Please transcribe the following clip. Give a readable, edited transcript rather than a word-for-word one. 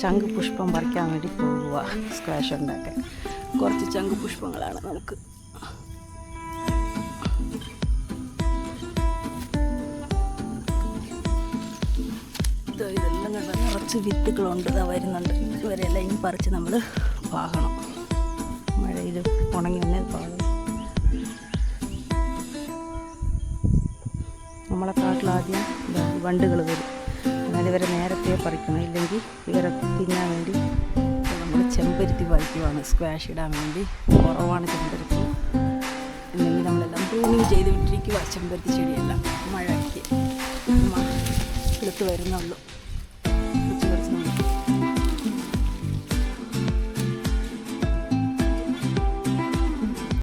ശംഖുപുഷ്പം പറിക്കാൻ വേണ്ടി പോവുക. സ്ക്വാഷ് ഉണ്ടാക്കാൻ കുറച്ച് ശംഖുപുഷ്പങ്ങളാണ് നമുക്ക്. ഇതെല്ലാം കണ്ട നിറച്ച് വിത്തുകളുണ്ട്, ഇതാ വരുന്നുണ്ട്. ഇവരെല്ലാം ഇനി പറിച്ച് നമ്മൾ പാകണം. മഴയിൽ ഉണങ്ങി തന്നെ പാകണം. നമ്മളെ കാട്ടിലാദ്യം വണ്ടുകൾ വരും. എന്നാൽ ഇവരെ നേരത്തെ പറിക്കണം, ഇല്ലെങ്കിൽ ഇവരെ തിന്നാൻ വേണ്ടി നമ്മൾ ചെമ്പരുത്തി പറിക്കുവാണ് സ്ക്വാഷ് ഇടാൻ വേണ്ടി. കുറവാണ് ചെമ്പരുത്തി, അല്ലെങ്കിൽ നമ്മളെല്ലാം പ്രൂണിങ് ചെയ്ത് വിട്ടിരിക്കുക ചെമ്പരുത്തി ചെടിയെല്ലാം. മഴയ്ക്ക് കിളുത്ത് വരുന്നുള്ളൂ.